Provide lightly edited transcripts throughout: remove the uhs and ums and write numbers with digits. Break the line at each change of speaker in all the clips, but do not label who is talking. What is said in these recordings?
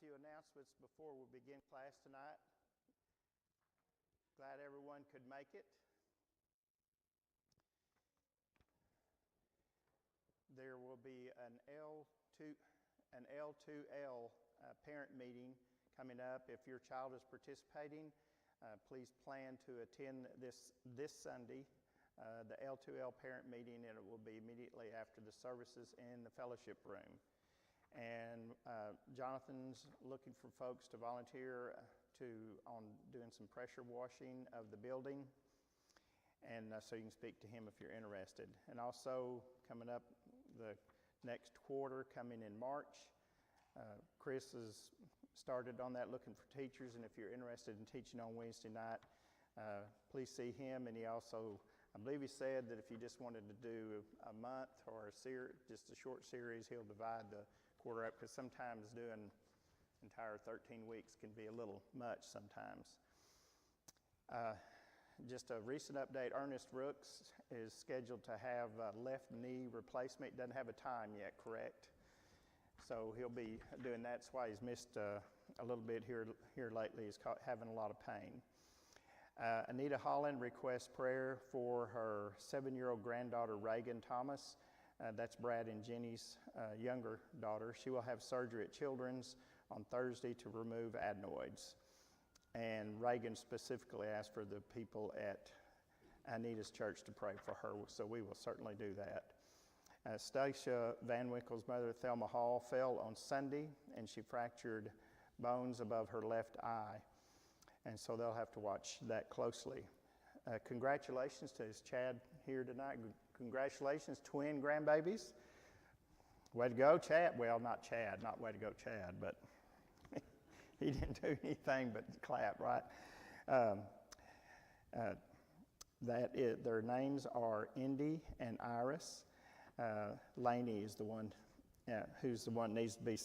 few announcements before we begin class tonight. Glad everyone could make it. There will be an L2L parent meeting coming up. If your child is participating, please plan to attend this Sunday, the L2L parent meeting, and it will be immediately after the services in the fellowship room. And Jonathan's looking for folks to volunteer on doing some pressure washing of the building, and so you can speak to him if you're interested. And also coming up the next quarter, coming in March, Chris has started on that, looking for teachers, and if you're interested in teaching on Wednesday night, please see him. And he also, I believe he said that if you just wanted to do a month or just a short series, he'll divide the quarter up, because sometimes doing entire 13 weeks can be a little much sometimes. Just a recent update, Ernest Rooks is scheduled to have a left knee replacement. Doesn't have a time yet, correct? So he'll be doing that. That's why he's missed a little bit here lately. He's having a lot of pain. Anita Holland requests prayer for her 7-year-old granddaughter, Reagan Thomas. That's Brad and Jenny's younger daughter. She will have surgery at Children's on Thursday to remove adenoids. And Reagan specifically asked for the people at Anita's church to pray for her, so we will certainly do that. Stacia Van Winkle's mother, Thelma Hall, fell on Sunday, and she fractured bones above her left eye. And so they'll have to watch that closely. Congratulations to Chad here tonight. Congratulations, twin grandbabies. Way to go, Chad. Well, not Chad, not way to go, Chad, but he didn't do anything but clap, right? Their names are Indy and Iris. Lainey is the one who's the one needs to be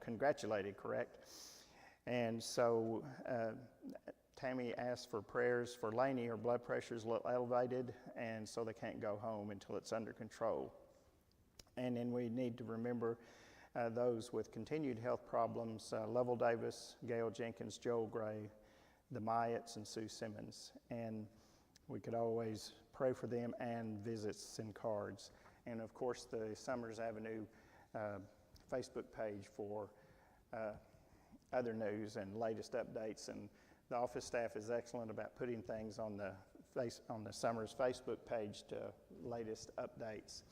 congratulated, correct? And so Tammy asked for prayers for Lainey. Her blood pressure is a little elevated, and so they can't go home until it's under control. And then we need to remember those with continued health problems, Lovell Davis, Gail Jenkins, Joel Gray, the Myatts, and Sue Simmons. And we could always pray for them, and visits and cards. And of course, the Summers Avenue Facebook page for other news and latest updates. And the office staff is excellent about putting things on the Summers Facebook page to latest updates.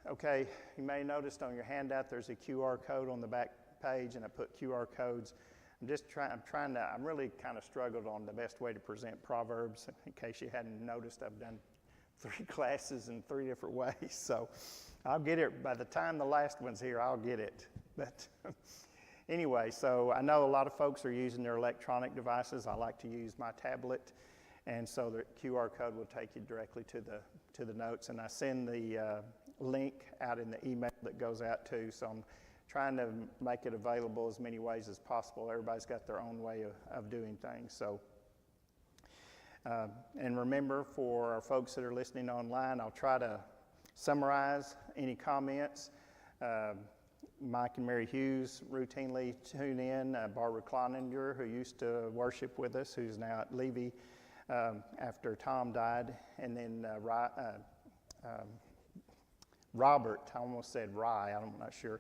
Okay, you may have noticed on your handout there's a QR code on the back page, and I put QR codes. I'm really kind of struggled on the best way to present Proverbs. In case you hadn't noticed, I've done 3 classes in 3 different ways. So I'll get it. By the time the last one's here, I'll get it. But anyway, so I know a lot of folks are using their electronic devices. I like to use my tablet, and so the QR code will take you directly to the notes. And I send the link out in the email that goes out too. So I'm trying to make it available as many ways as possible. Everybody's got their own way of doing things. So, and remember, for our folks that are listening online, I'll try to summarize any comments. Mike and Mary Hughes routinely tune in. Barbara Cloninger, who used to worship with us, who's now at Levy after Tom died. And then Robert, I almost said Rye, I'm not sure.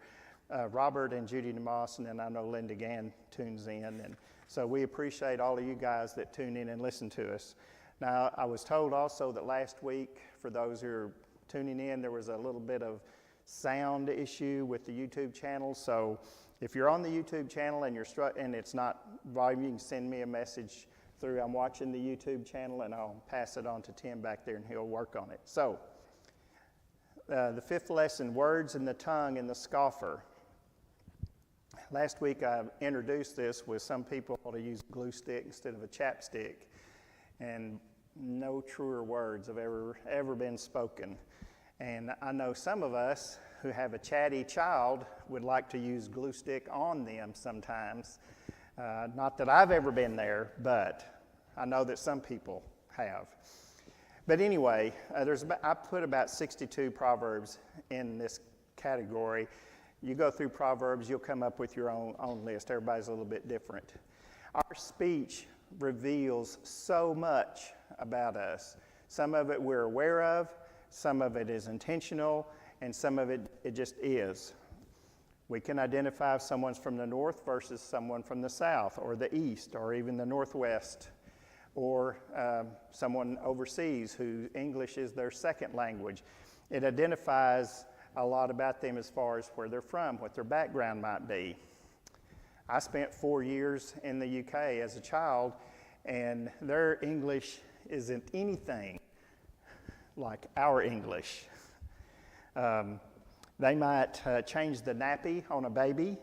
Robert and Judy DeMoss, and then I know Linda Gann tunes in. And so we appreciate all of you guys that tune in and listen to us. Now, I was told also that last week, for those who are tuning in, there was a little bit of sound issue with the YouTube channel. So if you're on the YouTube channel and and it's not volume, you can send me a message through I'm watching the YouTube channel, and I'll pass it on to Tim back there, and he'll work on it. So the 5th lesson, words in the tongue and the scoffer. Last week I introduced this with some people to use a glue stick instead of a chapstick, and no truer words have ever been spoken. And I know some of us who have a chatty child would like to use glue stick on them sometimes. Not that I've ever been there, but I know that some people have. But anyway, I put about 62 Proverbs in this category, You go through Proverbs, you'll come up with your own list. Everybody's a little bit different. Our speech reveals so much about us. Some of it we're aware of, some of it is intentional, and some of it just is. We can identify if someone's from the north versus someone from the south or the east or even the northwest, or someone overseas whose English is their second language. It identifies a lot about them as far as where they're from, what their background might be. I spent 4 years in the UK as a child, and their English isn't anything like our English. They might change the nappy on a baby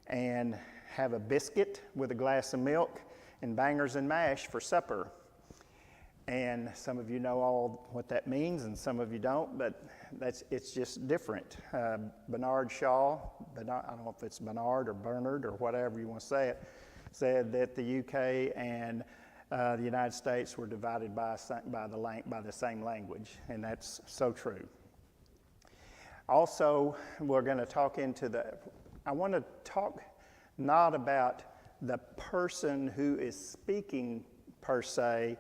and have a biscuit with a glass of milk and bangers and mash for supper. And some of you know all what that means, and some of you don't, but it's just different. Bernard Shaw, I don't know if it's Bernard or Bernard or whatever you want to say it, said that the UK and the United States were divided by the same language, and that's so true. Also, we're going to talk I want to talk not about the person who is speaking per se,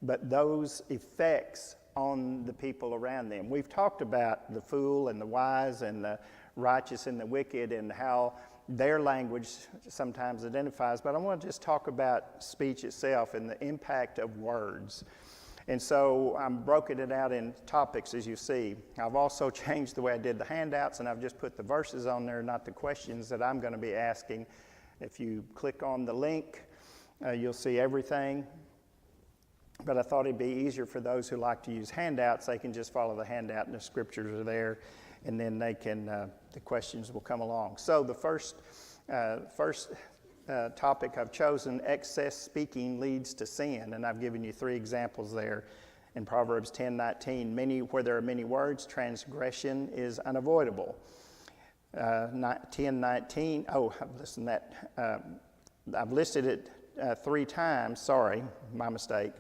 but those effects on the people around them. We've talked about the fool and the wise and the righteous and the wicked and how their language sometimes identifies, but I want to just talk about speech itself and the impact of words. And so I'm broken it out in topics, as you see. I've also changed the way I did the handouts, and I've just put the verses on there, not the questions that I'm going to be asking. If you click on the link, you'll see everything. But I thought it'd be easier for those who like to use handouts. They can just follow the handout, and the scriptures are there, and then they can the questions will come along. So the first topic I've chosen, excess speaking leads to sin, and I've given you 3 examples there in Proverbs 10:19. Where there are many words, transgression is unavoidable. 10:19. Oh, I've listed it 3 times. Sorry, my mistake.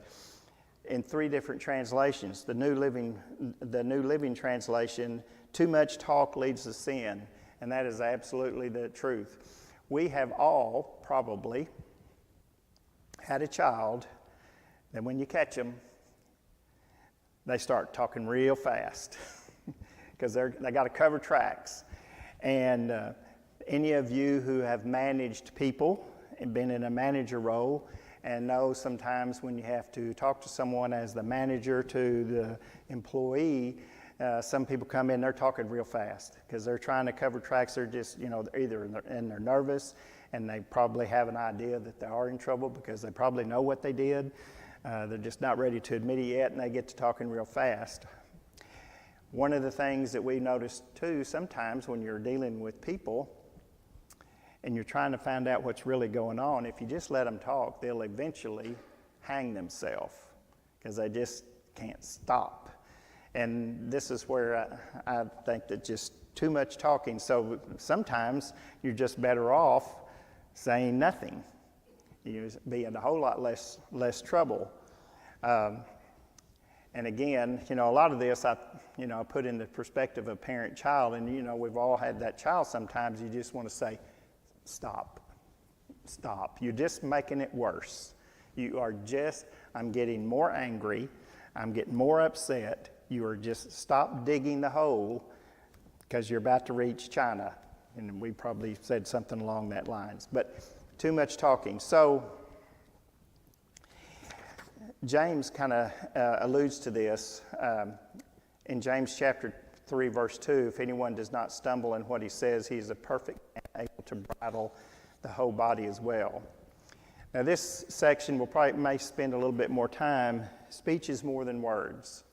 In 3 different translations. The New Living Translation, too much talk leads to sin, and that is absolutely the truth. We have all probably had a child that when you catch them, they start talking real fast because they got to cover tracks. And any of you who have managed people and been in a manager role and know sometimes when you have to talk to someone as the manager to the employee, some people come in, they're talking real fast because they're trying to cover tracks. They're just, they're nervous, and they probably have an idea that they are in trouble because they probably know what they did. They're just not ready to admit it yet, and they get to talking real fast. One of the things that we notice too, sometimes when you're dealing with people and you're trying to find out what's really going on, if you just let them talk, they'll eventually hang themselves because they just can't stop. And this is where I think that just too much talking. So sometimes you're just better off saying nothing. You be in a whole lot less trouble. And again, a lot of this I put in the perspective of parent-child, and we've all had that child. Sometimes you just want to say, stop. You're just making it worse. I'm getting more angry. I'm getting more upset. You are just stop digging the hole because you're about to reach China. And we probably said something along that lines. But too much talking. So James kind of alludes to this in James chapter 3, verse 2. If anyone does not stumble in what he says, he is a perfect man, able to bridle the whole body as well. Now this section may spend a little bit more time. Speech is more than words.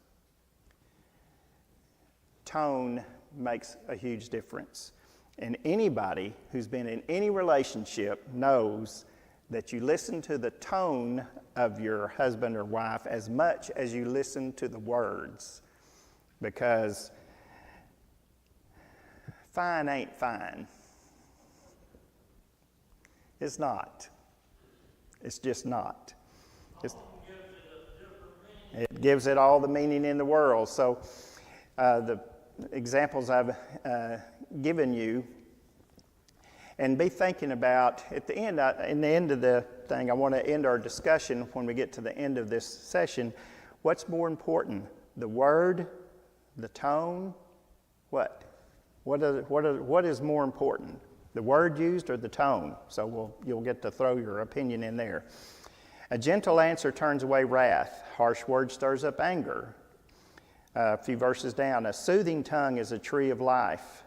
Tone makes a huge difference. And anybody who's been in any relationship knows that you listen to the tone of your husband or wife as much as you listen to the words. Because fine ain't fine. It's not. It's just not. It gives it all the meaning in the world. So the examples I've given you And be thinking about, at the end, in the end of the thing, I want to end our discussion when we get to the end of this session. What's more important, the word, the tone? What? What is more important, the word used or the tone? So you'll get to throw your opinion in there. A gentle answer turns away wrath. Harsh word stirs up anger. A few verses down, a soothing tongue is a tree of life.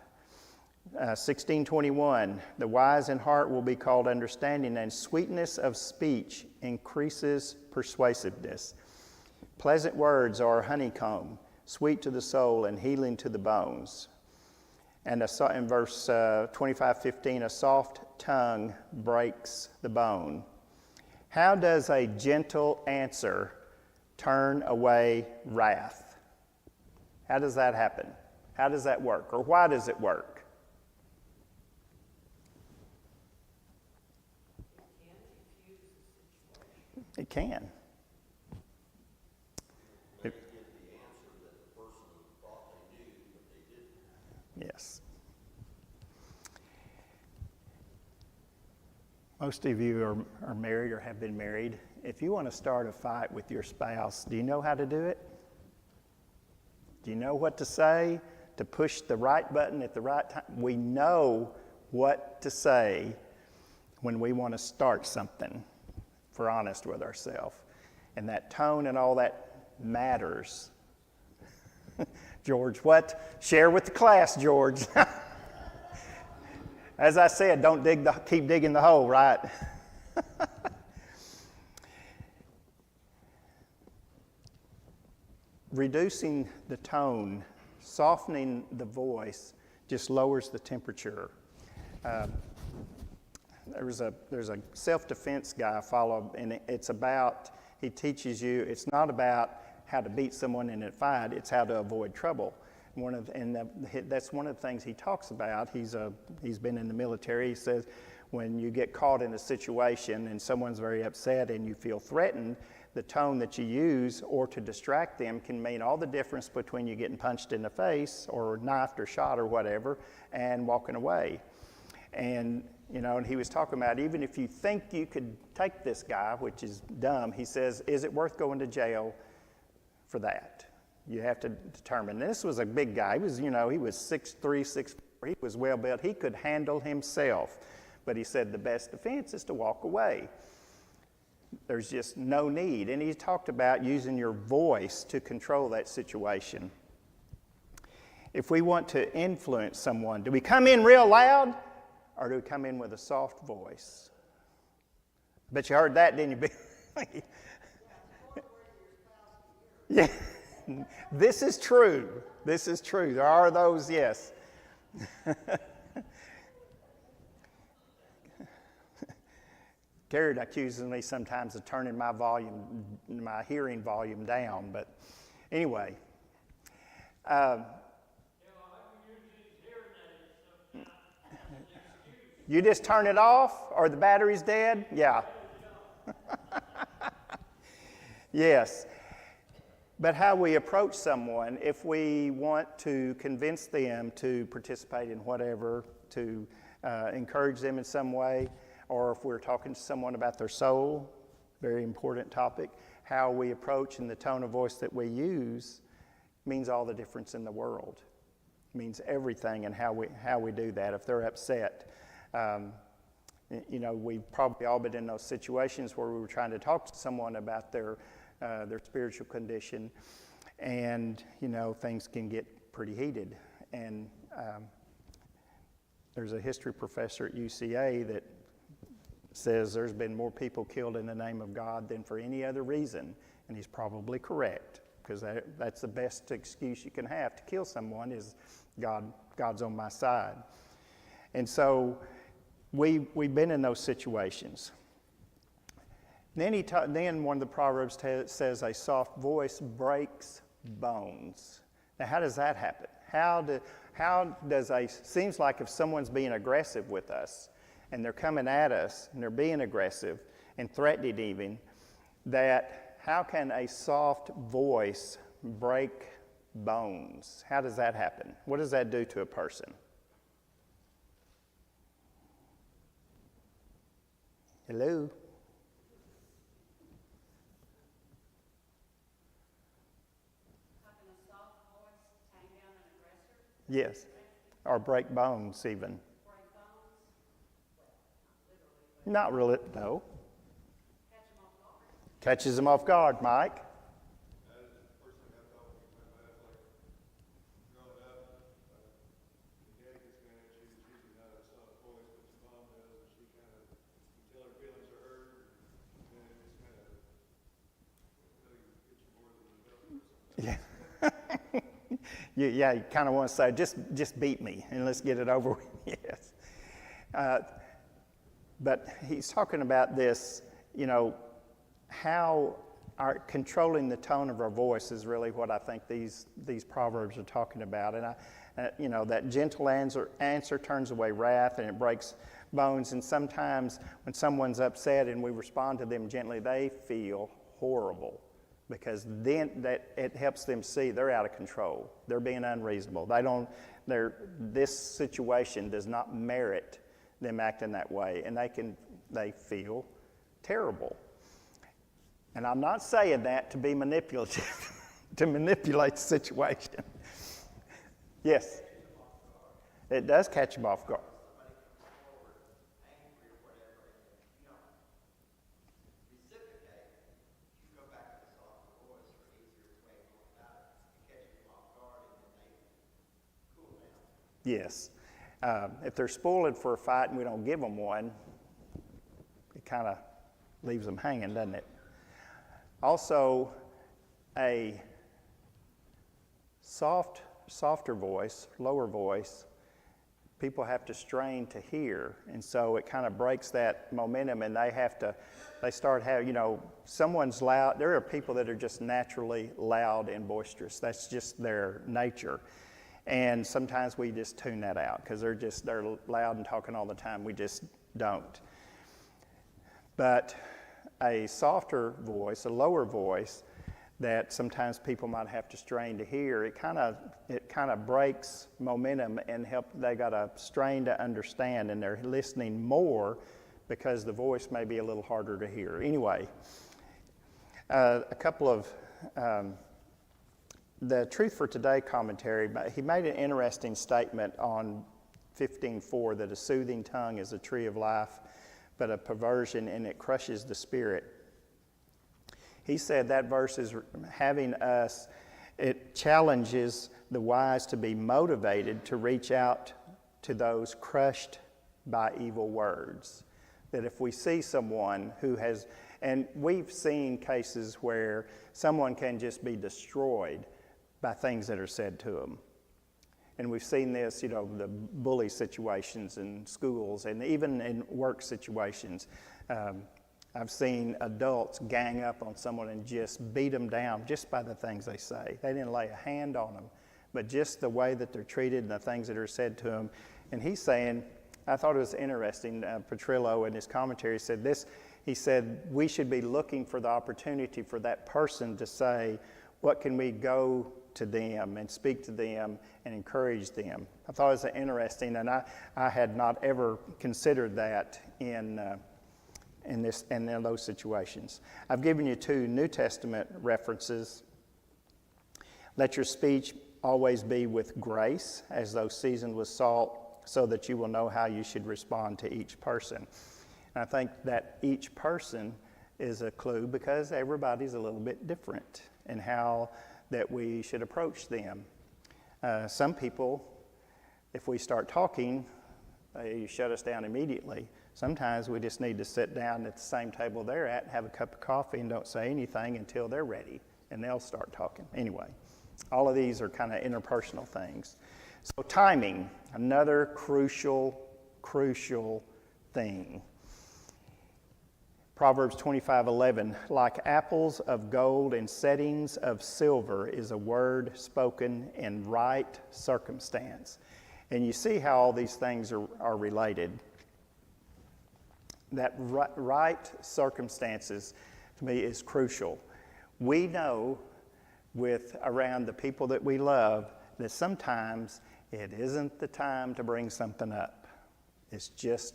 16:21, the wise in heart will be called understanding, and sweetness of speech increases persuasiveness. Pleasant words are a honeycomb, sweet to the soul and healing to the bones. And in verse 25:15, a soft tongue breaks the bone. How does a gentle answer turn away wrath? How does that happen? How does that work? Or why does it work? It can. Yes. Most of you are married or have been married. If you want to start a fight with your spouse, do you know how to do it? Do you know what to say to push the right button at the right time? We know what to say when we want to start something, if we're honest with ourselves. And that tone and all that matters. George, what? Share with the class, George. As I said, don't keep digging the hole, right? Reducing the tone, softening the voice, just lowers the temperature. There's a self-defense guy I follow, and he teaches you, it's not about how to beat someone in a fight, it's how to avoid trouble. That's one of the things he talks about. He's been in the military. He says when you get caught in a situation and someone's very upset and you feel threatened, the tone that you use or to distract them can mean all the difference between you getting punched in the face or knifed or shot or whatever and walking away. And he was talking about even if you think you could take this guy, which is dumb, he says, is it worth going to jail for that? You have to determine. And this was a big guy. He was 6'3", 6'4". He was well built. He could handle himself. But he said the best defense is to walk away. There's just no need. And he talked about using your voice to control that situation. If we want to influence someone, do we come in real loud or do we come in with a soft voice? I bet you heard that, didn't you? Yeah. This is true. This is true. There are those, yes. Garrett accuses me sometimes of turning my hearing volume down, but anyway. You just turn it off or the battery's dead? Yeah. Yes. But how we approach someone, if we want to convince them to participate in whatever, to encourage them in some way, or if we're talking to someone about their soul, very important topic, how we approach and the tone of voice that we use means all the difference in the world. It means everything in how we do that. If they're upset, we've probably all been in those situations where we were trying to talk to someone about their spiritual condition, and things can get pretty heated. And there's a history professor at UCA that says there's been more people killed in the name of God than for any other reason, and he's probably correct, because that's the best excuse you can have to kill someone is God's on my side. And so we've been in those situations. Then then one of the Proverbs says a soft voice breaks bones. Now, how does that happen? Seems like if someone's being aggressive with us and they're coming at us and they're being aggressive and threatening even, that how can a soft voice break bones? How does that happen? What does that do to a person? Hello? Yes, or break bones even. Not really, no. Catches them off guard, Mike. Yeah. You kind of want to say, just beat me and let's get it over with. Yes. But he's talking about this, how controlling the tone of our voice is really what I think these proverbs are talking about. And that gentle answer turns away wrath and it breaks bones. And sometimes when someone's upset and we respond to them gently, they feel horrible, because then it helps them see they're out of control. They're being unreasonable. This situation does not merit them acting that way, and they feel terrible. And I'm not saying that to be manipulative, to manipulate the situation. Yes, it does catch them off guard. Yes. If they're spoiled for a fight and we don't give them one, it kind of leaves them hanging, doesn't it? Also, a softer voice, lower voice, people have to strain to hear, and so it kind of breaks that momentum, and they start having, someone's loud. There are people that are just naturally loud and boisterous. That's just their nature. And sometimes we just tune that out because they're loud and talking all the time. We just don't. But a softer voice, a lower voice that sometimes people might have to strain to hear, it kind of breaks momentum and they got to strain to understand, and they're listening more because the voice may be a little harder to hear. Anyway, a couple of the Truth for Today commentary, he made an interesting statement on 15:4 that a soothing tongue is a tree of life, but a perversion and it crushes the spirit. He said that verse is it challenges the wise to be motivated to reach out to those crushed by evil words. That if we see someone who has, and we've seen cases where someone can just be destroyed by things that are said to them. And we've seen this, the bully situations in schools and even in work situations. I've seen adults gang up on someone and just beat them down just by the things they say. They didn't lay a hand on them, but just the way that they're treated and the things that are said to them. And he's saying, I thought it was interesting, Petrillo in his commentary said this, he said, we should be looking for the opportunity for that person to say, what can we go to them and speak to them and encourage them. I thought it was interesting, and I had not ever considered that in those situations. I've given you 2 New Testament references. Let your speech always be with grace, as though seasoned with salt, so that you will know how you should respond to each person. And I think that each person is a clue because everybody's a little bit different in how that we should approach them. Some people, if we start talking, they shut us down immediately. Sometimes we just need to sit down at the same table they're at, have a cup of coffee, and don't say anything until they're ready, and they'll start talking. Anyway, all of these are kind of interpersonal things. So timing, another crucial thing. Proverbs 25:11, like apples of gold in settings of silver is a word spoken in right circumstance. And you see how all these things are related. That right circumstances, to me, is crucial. We know around the people that we love that sometimes it isn't the time to bring something up.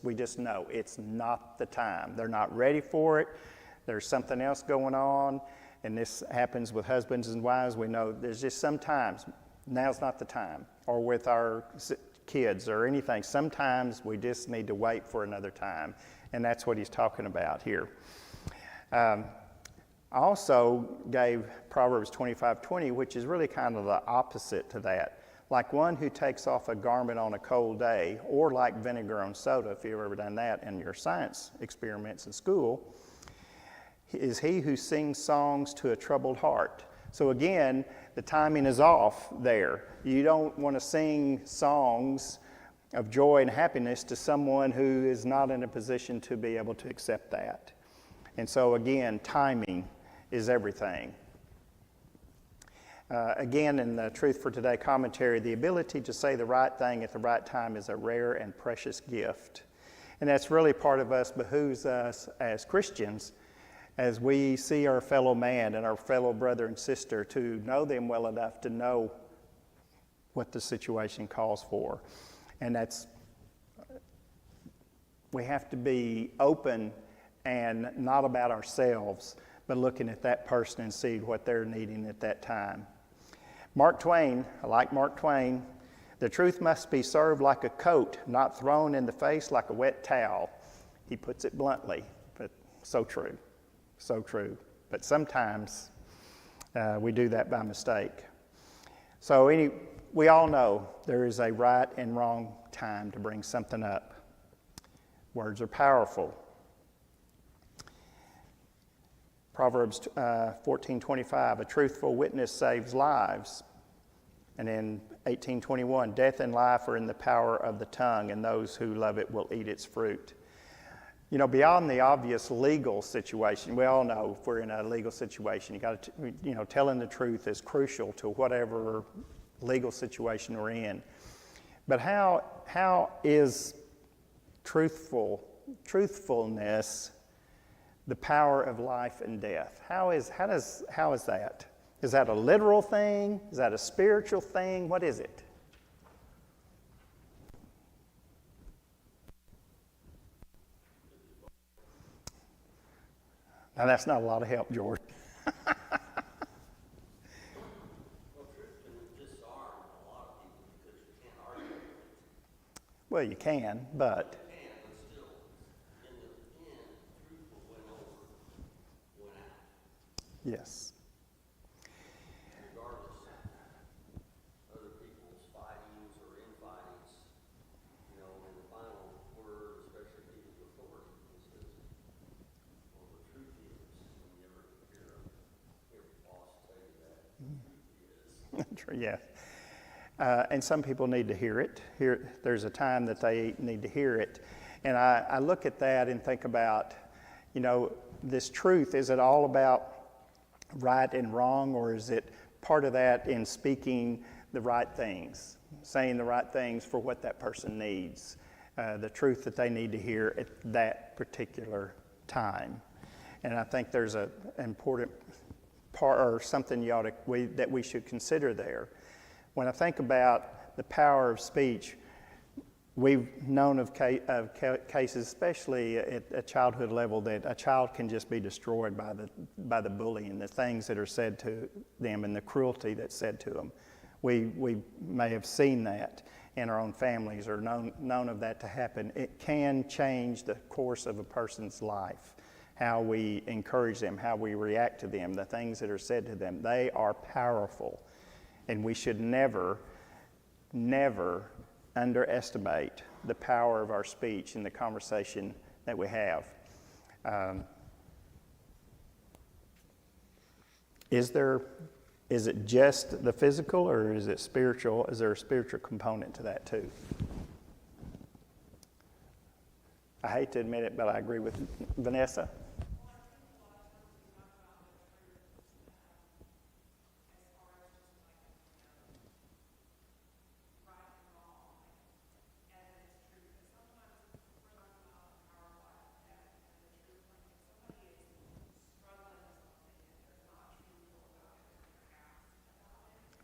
We just know it's not the time. They're not ready for it. There's something else going on, and this happens with husbands and wives. We know there's just sometimes, now's not the time, or with our kids or anything. Sometimes we just need to wait for another time, and that's what he's talking about here. I also gave Proverbs 25:20, which is really kind of the opposite to that. Like one who takes off a garment on a cold day, or like vinegar on soda, if you've ever done that in your science experiments in school, is he who sings songs to a troubled heart. So again, the timing is off there. You don't want to sing songs of joy and happiness to someone who is not in a position to be able to accept that. And so again, timing is everything. Again, in the Truth for Today commentary, the ability to say the right thing at the right time is a rare and precious gift. And that's really part of us, behooves us as Christians, as we see our fellow man and our fellow brother and sister, to know them well enough to know what the situation calls for. And we have to be open and not about ourselves, but looking at that person and see what they're needing at that time. Mark Twain, I like Mark Twain, the truth must be served like a coat, not thrown in the face like a wet towel. He puts it bluntly, but so true, so true. But sometimes we do that by mistake. So we all know there is a right and wrong time to bring something up. Words are powerful. Proverbs 14:25, a truthful witness saves lives. And in 18:21, death and life are in the power of the tongue, and those who love it will eat its fruit. You know, beyond the obvious legal situation, we all know if we're in a legal situation, you got to, telling the truth is crucial to whatever legal situation we're in. But how is truthfulness the power of life and death? How is that? Is that a literal thing? Is that a spiritual thing? What is it? Now that's not a lot of help, George. Well, you can, but yes.
Regardless of other people's fightings or infightings, in the final word, especially people with authority, is well, the truth is, you never hear every boss tell you that. The truth is.
Yeah. And some people need to hear it. There's a time that they need to hear it. And I look at that and think about, this truth, is it all about right and wrong, or is it part of that in speaking the right things, saying the right things for what that person needs, the truth that they need to hear at that particular time? And I think there's an important part, or something that we should consider there. When I think about the power of speech, we've known of cases, especially at a childhood level, that a child can just be destroyed by the bullying, the things that are said to them, and the cruelty that's said to them. We may have seen that in our own families, or known of that to happen. It can change the course of a person's life, how we encourage them, how we react to them, the things that are said to them. They are powerful, and we should never underestimate the power of our speech in the conversation that we have. Is it just the physical, or is it spiritual? Is there a spiritual component to that too? I hate to admit it, but I agree with Vanessa.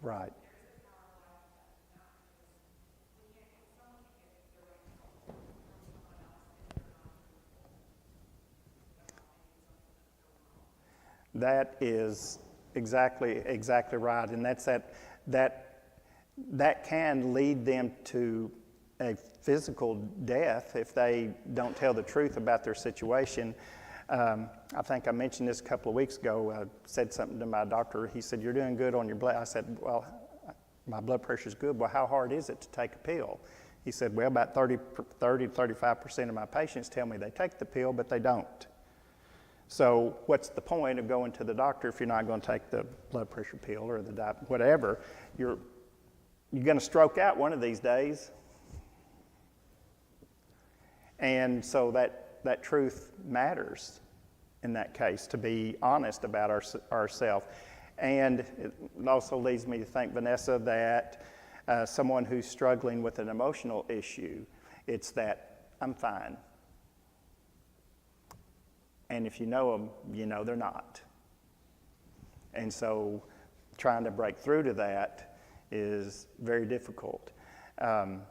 Right. That is exactly right, and that can lead them to a physical death if they don't tell the truth about their situation. I think I mentioned this a couple of weeks ago. I said something to my doctor. He said, "You're doing good on your blood." I said, "Well, my blood pressure's good." "Well, how hard is it to take a pill?" He said, "Well, about 30 to 35% of my patients tell me they take the pill, but they don't." So what's the point of going to the doctor if you're not going to take the blood pressure pill or the whatever? You're going to stroke out one of these days. And so that truth matters in that case, to be honest about ourselves. And it also leads me to thank Vanessa that someone who's struggling with an emotional issue, it's that, "I'm fine." And if you know them, you know they're not. And so trying to break through to that is very difficult. For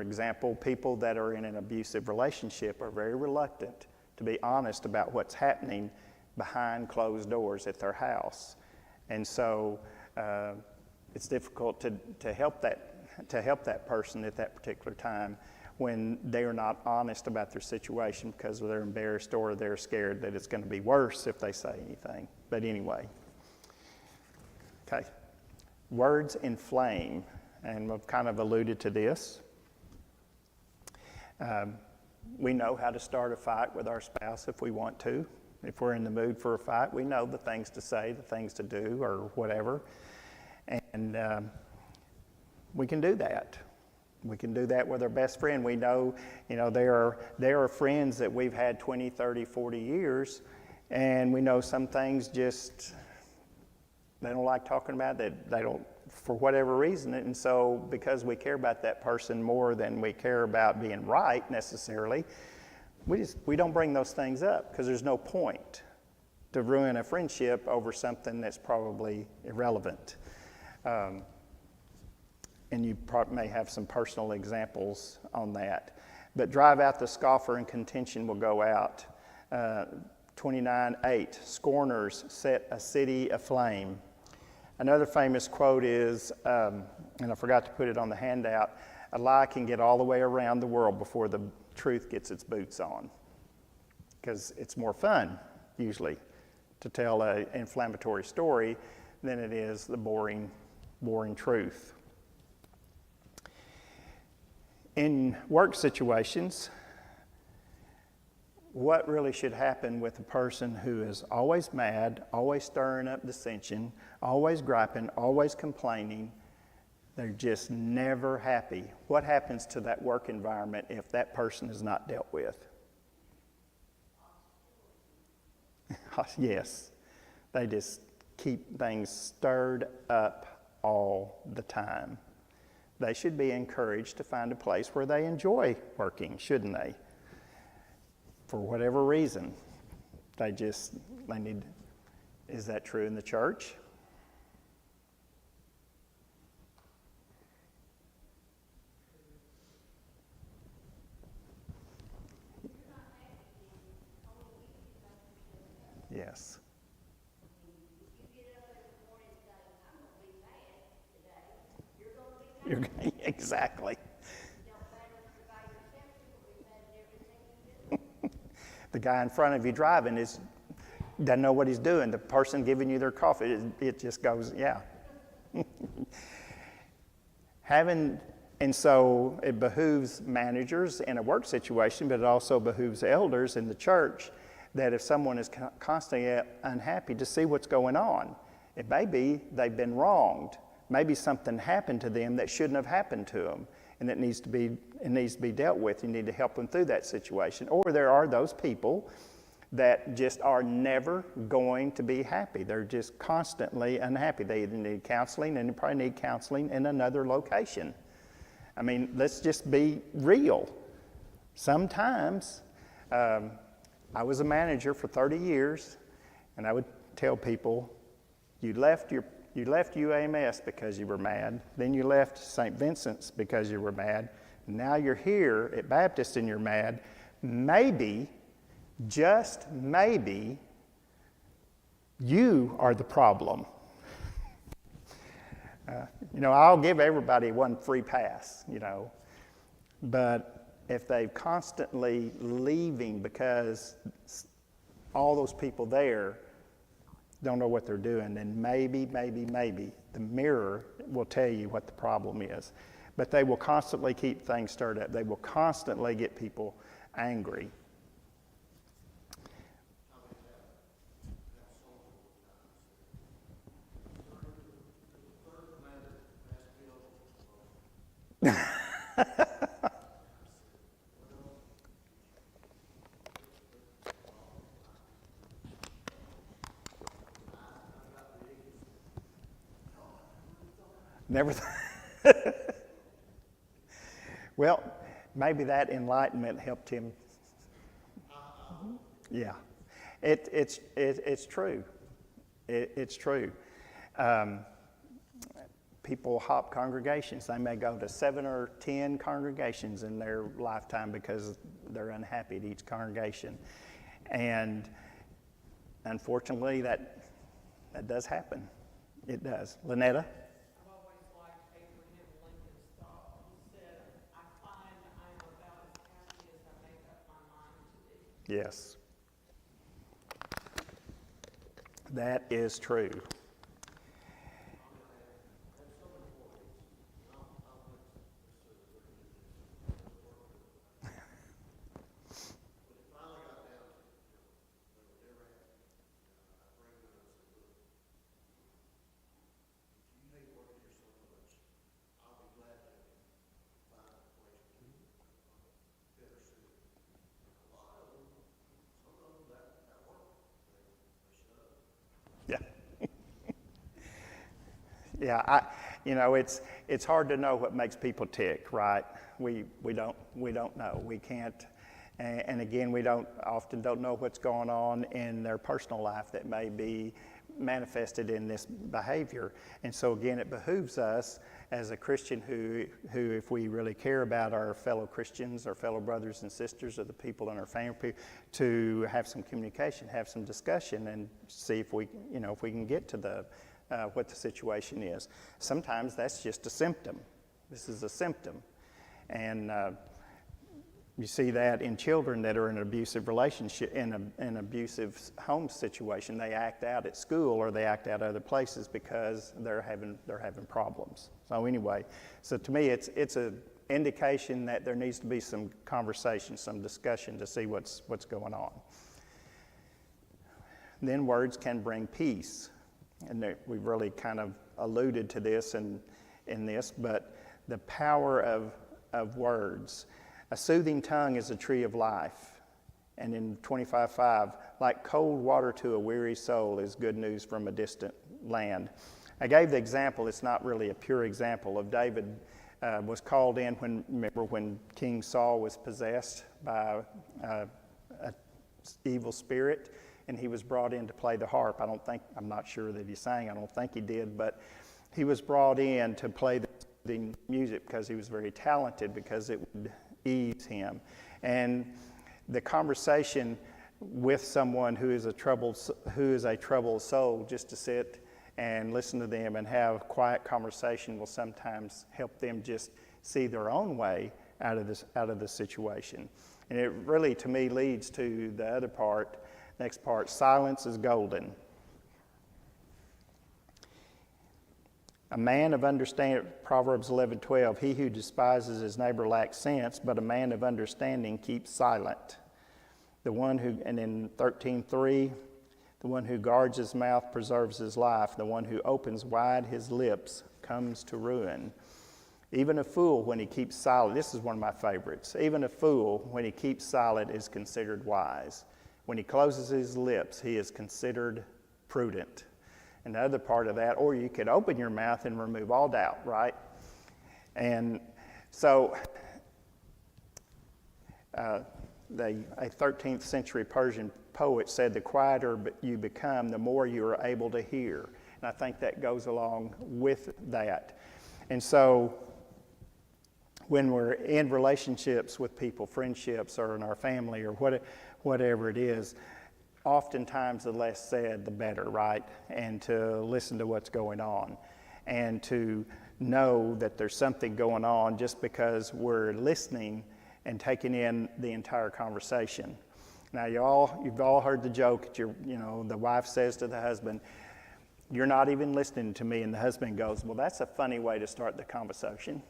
example, people that are in an abusive relationship are very reluctant to be honest about what's happening behind closed doors at their house. And so it's difficult to help that person at that particular time when they are not honest about their situation because they're embarrassed or they're scared that it's going to be worse if they say anything. But anyway, okay. Words inflame, and I've kind of alluded to this. We know how to start a fight with our spouse if we want to. If we're in the mood for a fight, we know the things to say, the things to do, or whatever. And we can do that. We can do that with our best friend. We know, there are friends that we've had 20, 30, 40 years, and we know some things just, they don't like talking about, that they don't, for whatever reason. And so because we care about that person more than we care about being right necessarily, we don't bring those things up because there's no point to ruin a friendship over something that's probably irrelevant. And you may have some personal examples on that. But drive out the scoffer and contention will go out. 29:8, scorners set a city aflame. Another famous quote is, and I forgot to put it on the handout, "A lie can get all the way around the world before the truth gets its boots on." Because it's more fun, usually, to tell an inflammatory story than it is the boring truth. In work situations, what really should happen with a person who is always mad, always stirring up dissension, always griping, always complaining, they're just never happy? What happens to that work environment if that person is not dealt with? Yes, they just keep things stirred up all the time. They should be encouraged to find a place where they enjoy working, shouldn't they? For whatever reason, they need. Is that true in the church? Yes. Exactly. The guy in front of you driving doesn't know what he's doing. The person giving you their coffee, it just goes, yeah. And so it behooves managers in a work situation, but it also behooves elders in the church that if someone is constantly unhappy, to see what's going on. It may be they've been wronged. Maybe something happened to them that shouldn't have happened to them, and it needs to be dealt with. You need to help them through that situation. Or there are those people that just are never going to be happy. They're just constantly unhappy. They either need counseling, and they probably need counseling in another location. I mean, let's just be real. Sometimes, I was a manager for 30 years, and I would tell people, you left UAMS because you were mad, then you left St. Vincent's because you were mad, and now you're here at Baptist and you're mad. Maybe, just maybe, You are the problem. I'll give everybody one free pass, but if they're constantly leaving because all those people there don't know what they're doing, then maybe the mirror will tell you what the problem is. But they will constantly keep things stirred up. They will constantly get people angry. Never. Well, maybe that enlightenment helped him. Yeah, it's true. It's true. People hop congregations. They may go to 7 or 10 congregations in their lifetime because they're unhappy at each congregation, and unfortunately, that does happen. It does. Lynetta? Yes. That is true. Yeah, it's hard to know what makes people tick, right? We don't know. We can't, and again, we often don't know what's going on in their personal life that may be manifested in this behavior. And so again, it behooves us as a Christian who if we really care about our fellow Christians, our fellow brothers and sisters, or the people in our family, to have some communication, have some discussion, and see if we can get to what the situation is. Sometimes that's just a symptom. This is a symptom. And you see that in children that are in an abusive relationship, in an abusive home situation. They act out at school or they act out other places because they're having problems. So anyway, so to me it's an indication that there needs to be some conversation, some discussion to see what's going on. Then words can bring peace. And we've really kind of alluded to this in this, but the power of words. A soothing tongue is a tree of life. And in 25:5, like cold water to a weary soul is good news from a distant land. I gave the example, it's not really a pure example, of David was called in when King Saul was possessed by an evil spirit. And he was brought in to play the harp. I'm not sure that he sang, I don't think he did, but he was brought in to play the music because he was very talented, because it would ease him. And the conversation with someone who is a troubled soul, just to sit and listen to them and have quiet conversation, will sometimes help them just see their own way out of the situation. And it really, to me, leads to the other part. Next part, silence is golden. A man of understanding, Proverbs 11:12, he who despises his neighbor lacks sense, but a man of understanding keeps silent. And in 13:3, the one who guards his mouth preserves his life. The one who opens wide his lips comes to ruin. Even a fool, when he keeps silent, this is one of my favorites. Even a fool, when he keeps silent, is considered wise. When he closes his lips, he is considered prudent. And the other part of that, or you could open your mouth and remove all doubt, right? And so a 13th century Persian poet said, the quieter you become, the more you are able to hear. And I think that goes along with that. And so when we're in relationships with people, friendships, or in our family, or whatever it is, oftentimes the less said, the better, right? And to listen to what's going on and to know that there's something going on just because we're listening and taking in the entire conversation. Now, you've all heard the joke that the wife says to the husband, "You're not even listening to me," and the husband goes, "Well, that's a funny way to start the conversation."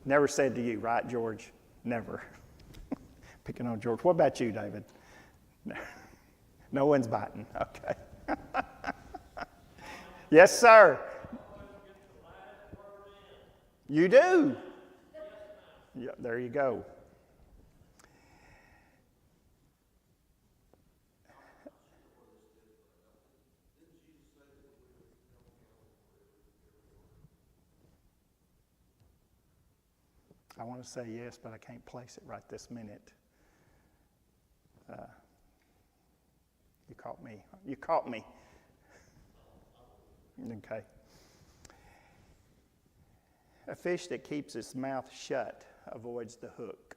Never said to you, right, George? Never. Picking on George. What about you, David? No one's biting. Okay. Yes, sir. You do. Yeah, there you go. I want to say yes, but I can't place it right this minute. You caught me. You caught me. Okay. A fish that keeps its mouth shut avoids the hook.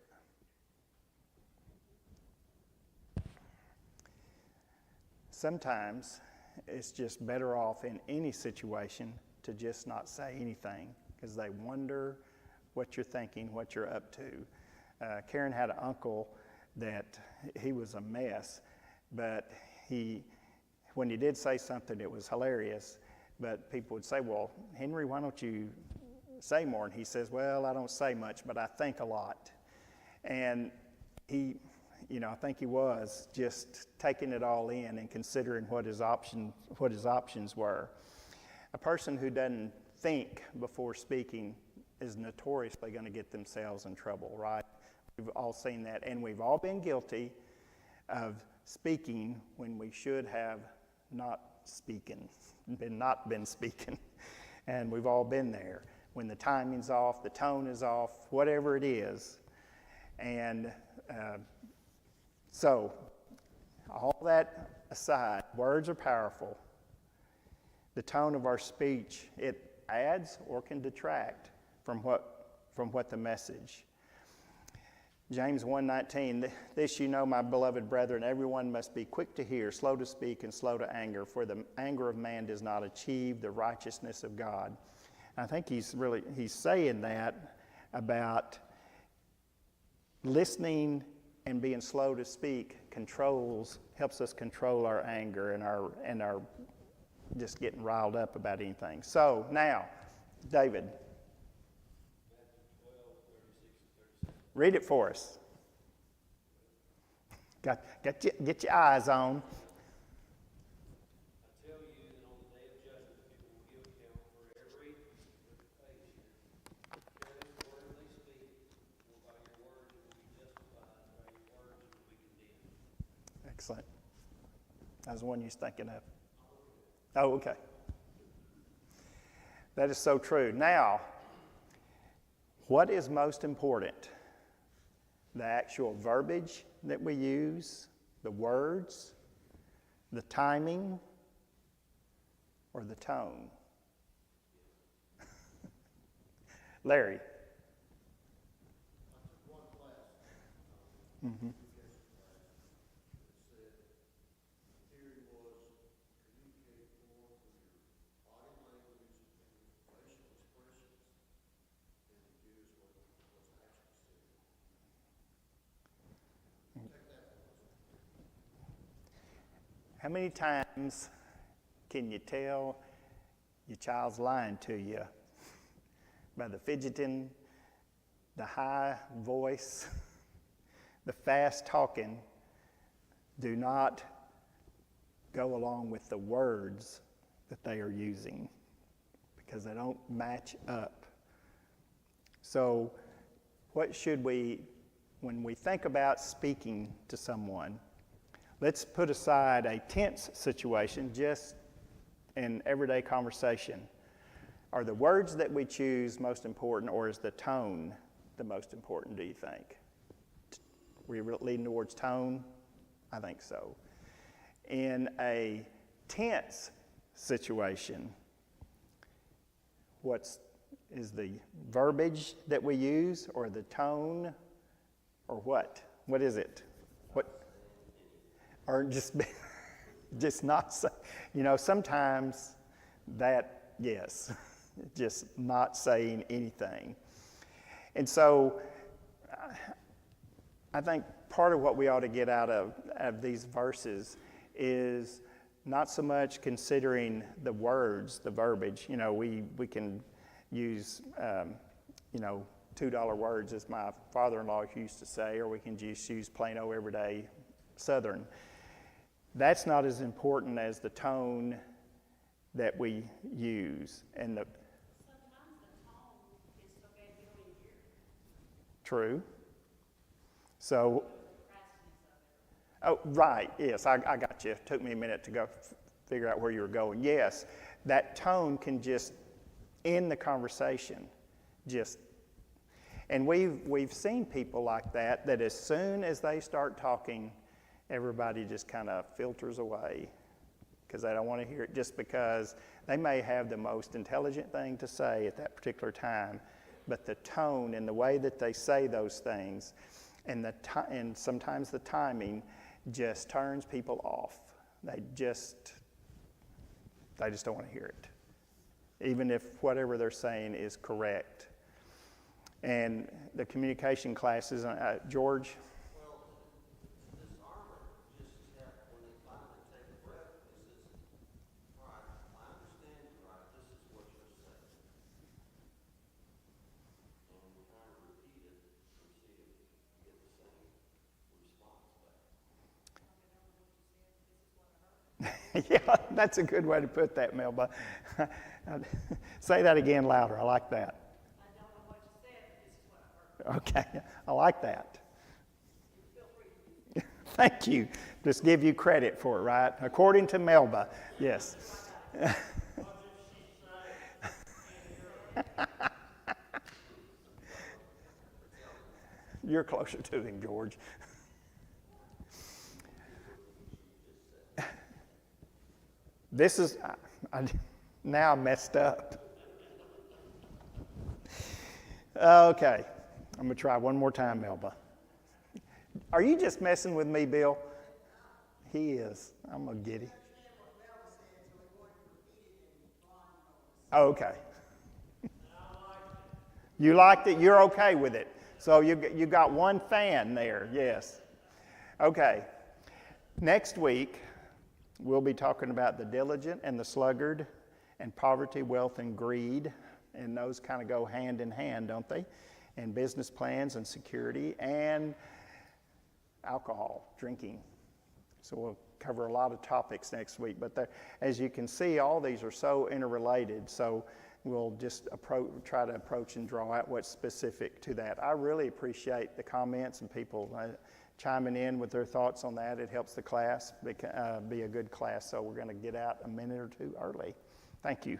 Sometimes it's just better off in any situation to just not say anything because they wonder what you're thinking, what you're up to. Karen had an uncle that he was a mess, but when he did say something, it was hilarious. But people would say, "Well, Henry, why don't you say more?" And he says, "Well, I don't say much, but I think a lot." And I think he was just taking it all in and considering what his options were. A person who doesn't think before speaking is notoriously going to get themselves in trouble, right? We've all seen that, and we've all been guilty of speaking when we should have not been speaking, and we've all been there. When the timing's off, the tone is off, whatever it is, and so all that aside, words are powerful. The tone of our speech, it adds or can detract from what the message. James 1:19, "This you know, my beloved brethren, everyone must be quick to hear, slow to speak, and slow to anger, for the anger of man does not achieve the righteousness of God." I think he's saying that about listening and being slow to speak helps us control our anger and our just getting riled up about anything. So now, David, read it for us. Get your eyes on.
I tell you that on the day of judgment, people will give account for every face careless word they speak, for by your words you will be justified, and by your words you will be condemned.
Excellent. That was the one you was thinking of. Oh, okay. That is so true. Now, what is most important? The actual verbiage that we use, the words, the timing, or the tone? Larry. Mm-hmm. How many times can you tell your child's lying to you? By the fidgeting, the high voice, the fast talking. Do not go along with the words that they are using because they don't match up. So what should we, when we think about speaking to someone, let's put aside a tense situation just in everyday conversation. Are the words that we choose most important, or is the tone the most important, do you think? We're leaning towards tone? I think so. In a tense situation, is the verbiage that we use, or the tone, or what? What is it? What? Or just not say, sometimes that, yes, just not saying anything. And so I think part of what we ought to get out of these verses is not so much considering the words, the verbiage. We can use, $2 words, as my father-in-law used to say, or we can just use plain old everyday Southern. That's not as important as the tone that we use. And
Sometimes the tone is so bad you don't even hear it.
true. So,
The crassness of it.
oh, right, yes, I got you. It took me a minute to go figure out where you were going. Yes, that tone can just end the conversation. And we've seen people like that as soon as they start talking, everybody just kind of filters away because they don't want to hear it, just because they may have the most intelligent thing to say at that particular time, but the tone and the way that they say those things and sometimes the timing just turns people off. They just don't want to hear it, even if whatever they're saying is correct. And the communication classes, George?
Well, this armor just have, when they finally take a breath, it says, all right, I understand you, right, this is what you're saying. And we kind of repeat it and see if we get the same response back.
Yeah, that's a good way to put that, Melba. Say that again louder. I like that.
I don't know what you said, but this is what I heard.
Okay, I like that.
Feel free to use
Thank you. Just give you credit for it, right? According to Melba, yes. You're closer to him, George. This is, now I'm messed up. Okay, I'm going to try one more time, Melba. Are you just messing with me, Bill? He is. I'm going to get him. Oh, okay. You liked it? You're okay with it. So you got one fan there, yes. Okay. Next week, we'll be talking about the diligent and the sluggard, and poverty, wealth, and greed. And those kind of go hand in hand, don't they? And business plans and security and alcohol, drinking. So we'll cover a lot of topics next week. But as you can see, all these are so interrelated. So we'll just try to approach and draw out what's specific to that. I really appreciate the comments and people chiming in with their thoughts on that. It helps the class be a good class. So we're going to get out a minute or two early. Thank you.